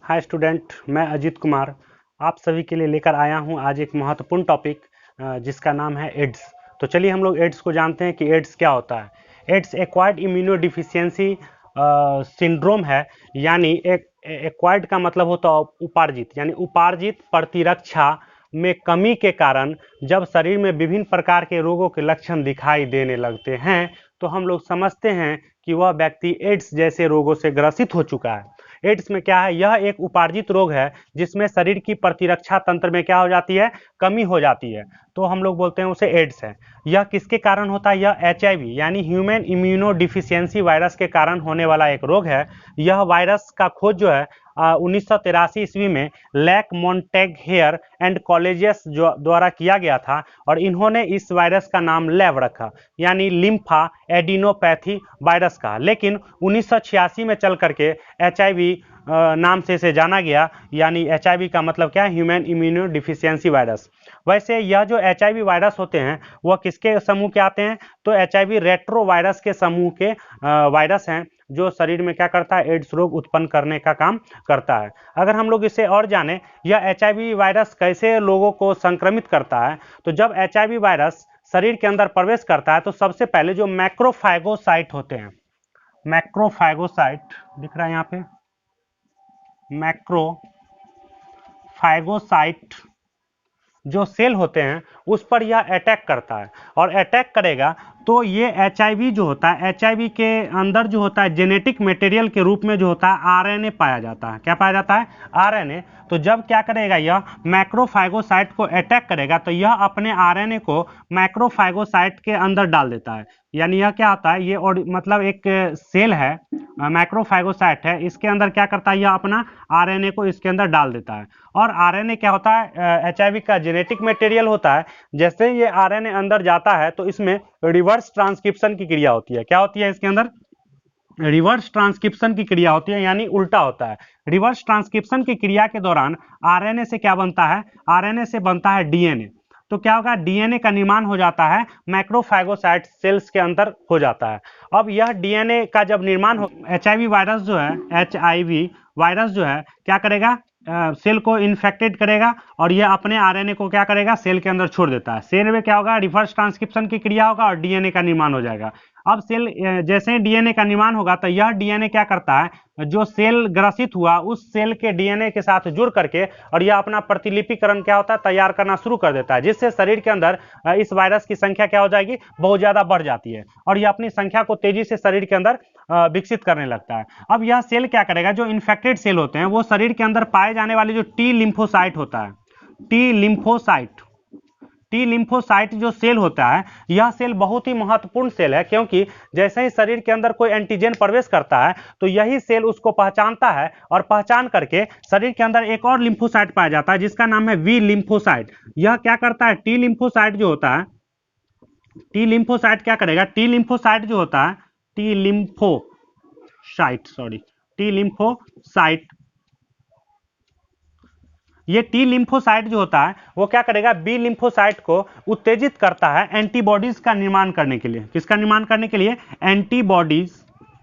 Hi student, मैं अजीत कुमार आप सभी के लिए लेकर आया हूं आज एक महत्वपूर्ण टॉपिक जिसका नाम है एड्स। तो चलिए हम लोग एड्स को जानते हैं कि एड्स क्या होता है। Ads acquired immuno deficiency syndrome है, यानी एक्वायर्ड का मतलब होता है उपार्जित, यानी उपार्जित प्रतिरक्षा में कमी के कारण जब शरीर में विभिन्न प्रकार के रोगों के लक्षण दिखाई देने लगते हैं तो हम लोग समझते हैं कि वह व्यक्ति एड्स जैसे रोगों से ग्रसित हो चुका है। एड्स में क्या है, यह एक उपार्जित रोग है जिसमें शरीर की प्रतिरक्षा तंत्र में क्या हो जाती है, कमी हो जाती है, तो हम लोग बोलते हैं उसे एड्स है। यह किसके कारण होता है, यह एचआईवी यानी ह्यूमन इम्यूनो डिफिशियंसी वायरस के कारण होने वाला एक रोग है। यह वायरस का खोज जो है 1983 ईस्वी में लैक मोन्टेगहेयर एंड कॉलेजियस द्वारा किया गया था और इन्होंने इस वायरस का नाम लैव रखा, यानी लिम्फा एडिनोपैथी वायरस का। लेकिन 1986 में चल करके एचआईवी नाम से इसे जाना गया, यानी एचआईवी का मतलब क्या है, ह्यूमन इम्यूनो डिफिशियंसी वायरस। वैसे यह जो एचआईवी वायरस होते हैं वह किसके समूह के आते हैं, तो एचआईवी रेट्रो वायरस के समूह के वायरस हैं जो शरीर में क्या करता है, एड्स रोग उत्पन्न करने का काम करता है। अगर हम लोग इसे और जाने, यह एचआईवी वायरस कैसे लोगों को संक्रमित करता है, तो जब एचआईवी वायरस शरीर के अंदर प्रवेश करता है तो सबसे पहले जो मैक्रोफैगोसाइट होते हैं, मैक्रोफैगोसाइट दिख रहा है यहाँ पे, मैक्रोफैगोसाइट जो सेल होते हैं उस पर यह अटैक करता है और अटैक करेगा तो ये एचआईवी जो होता है, एचआईवी के अंदर जो होता है जेनेटिक मटेरियल के रूप में जो होता है आरएनए पाया जाता है। क्या पाया जाता है, आरएनए। तो जब क्या करेगा, यह मैक्रोफैगोसाइट को अटैक करेगा तो यह अपने आरएनए को मैक्रोफैगोसाइट के अंदर डाल देता है। यानी यह क्या होता है, ये और मतलब एक सेल है, मैक्रोफैगोसाइट है, इसके अंदर क्या करता है, यह अपना आरएनए को इसके अंदर डाल देता है। और आरएनए क्या होता है, एचआईवी का जेनेटिक मटेरियल होता है। जैसे ये आरएनए अंदर जाता है तो इसमें रिवर्स ट्रांसक्रिप्शन की क्रिया होती है। क्या होती है इसके अंदर, रिवर्स ट्रांसक्रिप्शन की क्रिया होती है, यानी उल्टा होता है। रिवर्स ट्रांसक्रिप्शन की क्रिया के दौरान आरएनए से क्या बनता है, आरएनए से बनता है डीएनए। तो क्या होगा, डीएनए का निर्माण हो जाता है मैक्रोफैगोसाइट सेल्स के अंदर हो जाता है। अब यह डीएनए का जब निर्माण हो, एचआईवी वायरस जो है, एचआईवी वायरस जो है क्या करेगा, सेल को इन्फेक्टेड करेगा और यह अपने आरएनए को क्या करेगा, सेल के अंदर छोड़ देता है। सेल में क्या होगा, रिवर्स ट्रांसक्रिप्शन की क्रिया होगा और डीएनए का निर्माण हो जाएगा। अब सेल जैसे ही डीएनए का निर्माण होगा तो यह डीएनए क्या करता है, जो सेल ग्रसित हुआ उस सेल के डीएनए के साथ जुड़ करके और यह अपना प्रतिलिपिकरण क्या होता है, तैयार करना शुरू कर देता है, जिससे शरीर के अंदर इस वायरस की संख्या क्या हो जाएगी, बहुत ज्यादा बढ़ जाती है और यह अपनी संख्या को तेजी से शरीर के अंदर विकसित करने लगता है। अब यह सेल क्या करेगा, जो इन्फेक्टेड सेल होते हैं वो शरीर के अंदर पाए जाने वाले जो टी लिम्फोसाइट होता है, टी लिम्फोसाइट जो सेल होता है, यह सेल बहुत ही महत्वपूर्ण सेल है, क्योंकि जैसे ही शरीर के अंदर कोई एंटीजन प्रवेश करता है तो यही सेल उसको पहचानता है और पहचान करके शरीर के अंदर एक और लिम्फोसाइट पाया जाता है जिसका नाम है वी लिम्फोसाइट। यह क्या करता है, टी लिम्फोसाइट जो होता है, टी लिम्फोसाइट क्या करेगा, टी लिम्फोसाइट जो होता है, टी लिम्फोसाइट, ये टी लिम्फोसाइट जो होता है वो क्या करेगा, बी लिम्फोसाइट को उत्तेजित करता है एंटीबॉडीज का निर्माण करने के लिए। किसका निर्माण करने के लिए,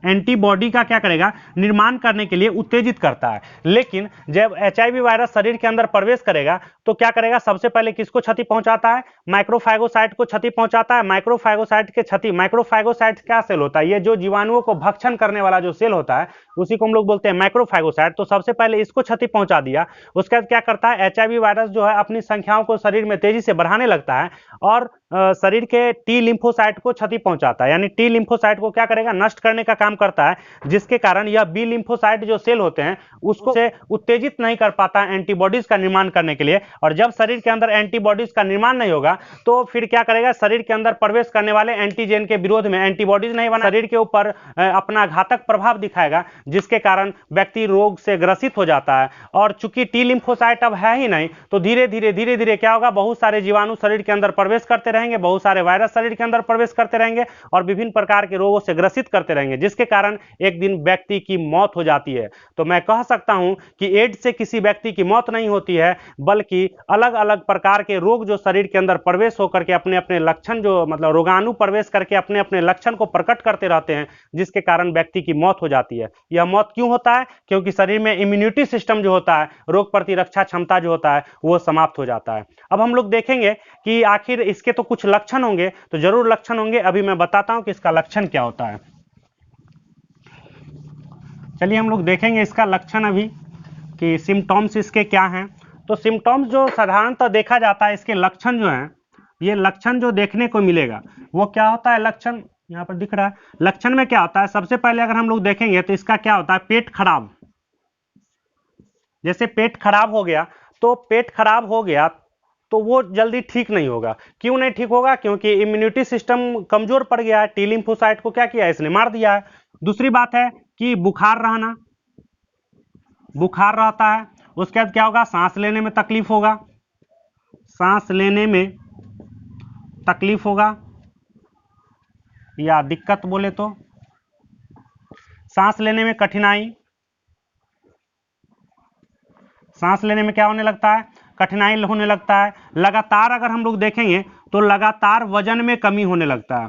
एंटीबॉडी का क्या करेगा, निर्माण करने के लिए उत्तेजित करता है। लेकिन जब एचआईवी वायरस शरीर के अंदर प्रवेश करेगा तो क्या करेगा, सबसे पहले किसको क्षति पहुंचाता है, माइक्रोफैगोसाइट को क्षति पहुंचाता है। माइक्रोफैगोसाइट के क्षति, माइक्रोफैगोसाइट क्या सेल होता है, ये जो जीवाणुओं को भक्षण करने वाला जो सेल होता है उसी को हम लोग बोलते हैं माइक्रोफैगोसाइट। तो सबसे पहले इसको क्षति पहुंचा दिया, उसके बाद क्या करता है, एचआईवी वायरस जो है अपनी संख्याओं को शरीर में तेजी से बढ़ाने लगता है और शरीर के टी लिम्फोसाइट को क्षति पहुंचाता है, यानी टी लिम्फोसाइट को क्या करेगा, नष्ट करने का काम करता है, जिसके कारण यह बी लिम्फोसाइट जो सेल होते हैं उसको से उत्तेजित नहीं कर पाता एंटीबॉडीज का निर्माण करने के लिए। और जब शरीर के अंदर एंटीबॉडीज का निर्माण नहीं होगा तो फिर क्या करेगा, शरीर के अंदर प्रवेश करने वाले एंटीजन के विरोध में एंटीबॉडीज नहीं बना, शरीर के ऊपर अपना घातक प्रभाव दिखाएगा, जिसके कारण व्यक्ति रोग से ग्रसित हो जाता है। और चूंकि टी लिम्फोसाइट अब है ही नहीं तो धीरे धीरे क्या होगा, बहुत सारे जीवाणु शरीर के अंदर प्रवेश करते रहेंगे, बहुत सारे वायरस शरीर के अंदर प्रवेश करते रहेंगे और विभिन्न प्रकार के रोगों से ग्रसित करते रहेंगे, जिस जिसके कारण एक दिन व्यक्ति की मौत हो जाती है। तो मैं कह सकता हूं कि एड्स से किसी व्यक्ति की मौत नहीं होती है, बल्कि अलग अलग प्रकार के रोग जो शरीर के अंदर प्रवेश होकर के अपने अपने लक्षण जो मतलब रोगाणु प्रवेश करके अपने अपने लक्षण को प्रकट करते रहते हैं, जिसके कारण व्यक्ति की मौत हो जाती है। यह मौत क्यों होता है? क्योंकि शरीर में इम्यूनिटी सिस्टम जो होता है, रोग प्रतिरक्षा क्षमता जो होता है, वो समाप्त हो जाता है। अब हम लोग देखेंगे कि आखिर इसके तो कुछ लक्षण होंगे, तो जरूर लक्षण होंगे। अभी मैं बताता हूं कि इसका लक्षण क्या होता है। चलिए हम लोग देखेंगे इसका लक्षण अभी कि सिम्टम्स इसके क्या हैं। तो सिम्टम्स जो साधारणतः देखा जाता है, इसके लक्षण जो हैं, ये लक्षण जो देखने को मिलेगा वो क्या होता है? लक्षण यहाँ पर दिख रहा है। लक्षण में क्या होता है? सबसे पहले अगर हम लोग देखेंगे तो इसका क्या होता है? पेट खराब। जैसे पेट खराब हो गया, तो पेट खराब हो गया तो वो जल्दी ठीक नहीं होगा। क्यों नहीं ठीक होगा? क्योंकि इम्यूनिटी सिस्टम कमजोर पड़ गया है। टी लिम्फोसाइट को क्या किया है? इसने मार दिया है। दूसरी बात है कि बुखार रहना, बुखार रहता है। उसके बाद क्या होगा? सांस लेने में तकलीफ होगा, सांस लेने में तकलीफ होगा, या दिक्कत बोले तो सांस लेने में कठिनाई। सांस लेने में क्या होने लगता है? कठिनाई होने लगता है। लगातार अगर हम लोग देखेंगे तो लगातार वजन में कमी होने लगता है,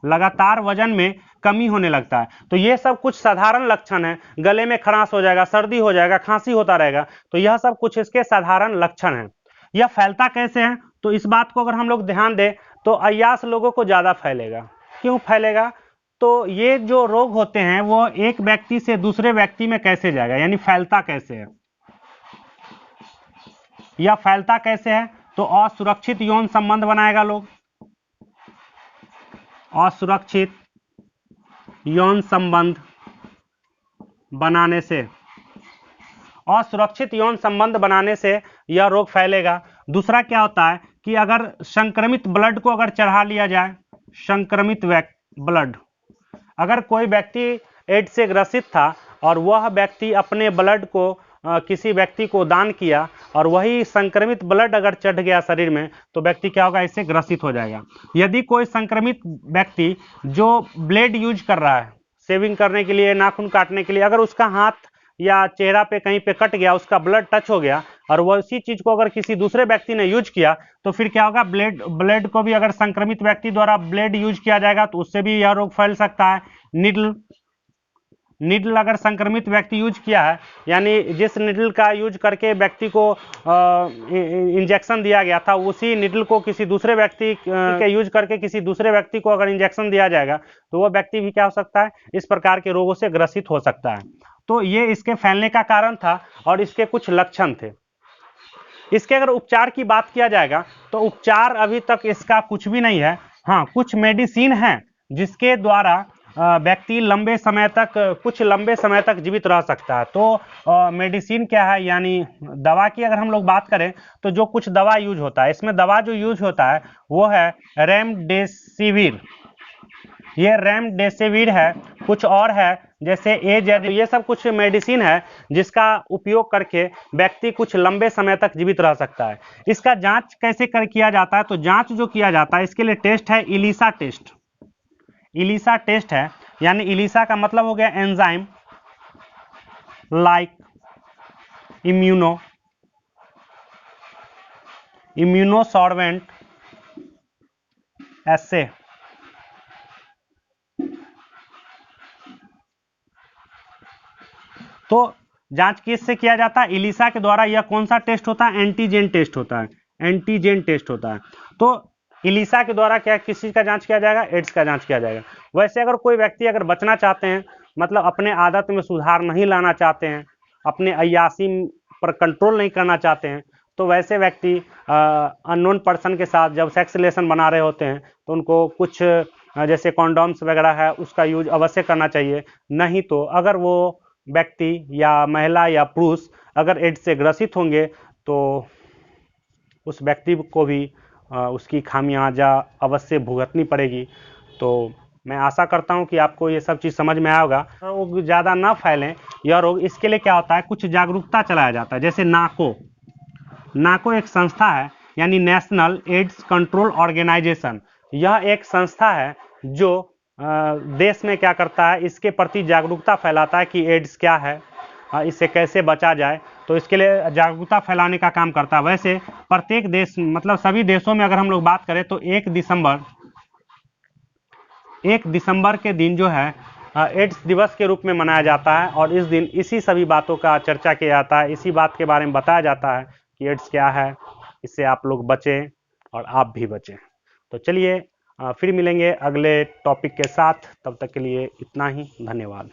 लगातार वजन में कमी होने लगता है। तो ये सब कुछ साधारण लक्षण है। गले में खराश हो जाएगा, सर्दी हो जाएगा, खांसी होता रहेगा, तो यह सब कुछ इसके साधारण लक्षण हैं। यह फैलता कैसे है? तो इस बात को अगर हम लोग ध्यान दें तो अय्यास लोगों को ज्यादा फैलेगा। क्यों फैलेगा? तो ये जो रोग होते हैं वो एक व्यक्ति से दूसरे व्यक्ति में कैसे जाएगा, यानी फैलता कैसे है? यह फैलता कैसे है? तो असुरक्षित यौन संबंध बनाएगा लोग, असुरक्षित यौन संबंध बनाने से, असुरक्षित यौन संबंध बनाने से यह रोग फैलेगा। दूसरा क्या होता है कि अगर संक्रमित ब्लड को अगर चढ़ा लिया जाए, संक्रमित ब्लड, अगर कोई व्यक्ति एड्स से ग्रसित था और वह व्यक्ति अपने ब्लड को किसी व्यक्ति को दान किया और वही संक्रमित ब्लड अगर चढ़ गया शरीर में, तो व्यक्ति क्या होगा? इससे ग्रसित हो जाएगा। यदि कोई संक्रमित व्यक्ति जो ब्लेड यूज कर रहा है शेविंग करने के लिए, नाखून काटने के लिए, अगर उसका हाथ या चेहरा पे कहीं पे कट गया, उसका ब्लड टच हो गया और वो उसी चीज को अगर किसी दूसरे व्यक्ति ने यूज किया, तो फिर क्या होगा? ब्लेड को भी अगर संक्रमित व्यक्ति द्वारा ब्लेड यूज किया जाएगा तो उससे भी यह रोग फैल सकता है। निडल अगर संक्रमित व्यक्ति यूज किया है, यानी जिस निडल का यूज करके व्यक्ति को इंजेक्शन दिया गया था, उसी निडल को किसी दूसरे व्यक्ति के यूज करके किसी दूसरे व्यक्ति को अगर इंजेक्शन दिया जाएगा, तो वह व्यक्ति भी क्या हो सकता है? इस प्रकार के रोगों से ग्रसित हो सकता है। तो ये इसके फैलने का कारण था और इसके कुछ लक्षण थे। इसके अगर उपचार की बात किया जाएगा तो उपचार अभी तक इसका कुछ भी नहीं है। हाँ, कुछ मेडिसिन है जिसके द्वारा व्यक्ति लंबे समय तक, कुछ लंबे समय तक जीवित रह सकता है। तो मेडिसिन क्या है, यानी दवा की अगर हम लोग बात करें तो जो कुछ दवा यूज होता है, इसमें दवा जो यूज होता है वो है रेमडेसिविर। ये रेमडेसिविर है, कुछ और है जैसे ये सब कुछ मेडिसिन है जिसका उपयोग करके व्यक्ति कुछ लंबे समय तक जीवित रह सकता है। इसका जांच कैसे किया जाता है? तो जांच जो किया जाता है इसके लिए टेस्ट है इलिसा टेस्ट। इलिसा टेस्ट है, यानी इलिसा का मतलब हो गया एंजाइम लाइक इम्यूनोसॉर्बेंट एसे। तो जांच किससे किया जाता है? इलिसा के द्वारा। यह कौन सा टेस्ट होता है? एंटीजन टेस्ट होता है, एंटीजन टेस्ट होता है। तो इलिसा के द्वारा क्या किस चीज का जांच किया जाएगा? एड्स का जांच किया जाएगा। वैसे अगर कोई व्यक्ति अगर बचना चाहते हैं, मतलब अपने आदत में सुधार नहीं लाना चाहते हैं, अपने अय्यासी पर कंट्रोल नहीं करना चाहते हैं, तो वैसे व्यक्ति अननोन पर्सन के साथ जब सेक्स रिलेशन बना रहे होते हैं तो उनको कुछ जैसे कॉन्डोम्स वगैरह है उसका यूज अवश्य करना चाहिए। नहीं तो अगर वो व्यक्ति या महिला या पुरुष अगर एड्स से ग्रसित होंगे तो उस व्यक्ति को भी उसकी खामियाजा अवश्य भुगतनी पड़ेगी। तो मैं आशा करता हूं कि आपको ये सब चीज़ समझ में आया होगा। रोग ज़्यादा ना फैलें यह रोग, इसके लिए क्या होता है? कुछ जागरूकता चलाया जाता है। जैसे नाको एक संस्था है, यानी नेशनल एड्स कंट्रोल ऑर्गेनाइजेशन। यह एक संस्था है जो देश में क्या करता है, इसके प्रति जागरूकता फैलाता है कि एड्स क्या है, इससे कैसे बचा जाए, तो इसके लिए जागरूकता फैलाने का काम करता है। वैसे प्रत्येक देश, मतलब सभी देशों में अगर हम लोग बात करें तो 1 दिसंबर के दिन जो है एड्स दिवस के रूप में मनाया जाता है, और इस दिन इसी सभी बातों का चर्चा किया जाता है, इसी बात के बारे में बताया जाता है कि एड्स क्या है, इससे आप लोग बचें और आप भी बचें। तो चलिए फिर मिलेंगे अगले टॉपिक के साथ, तब तक के लिए इतना ही, धन्यवाद।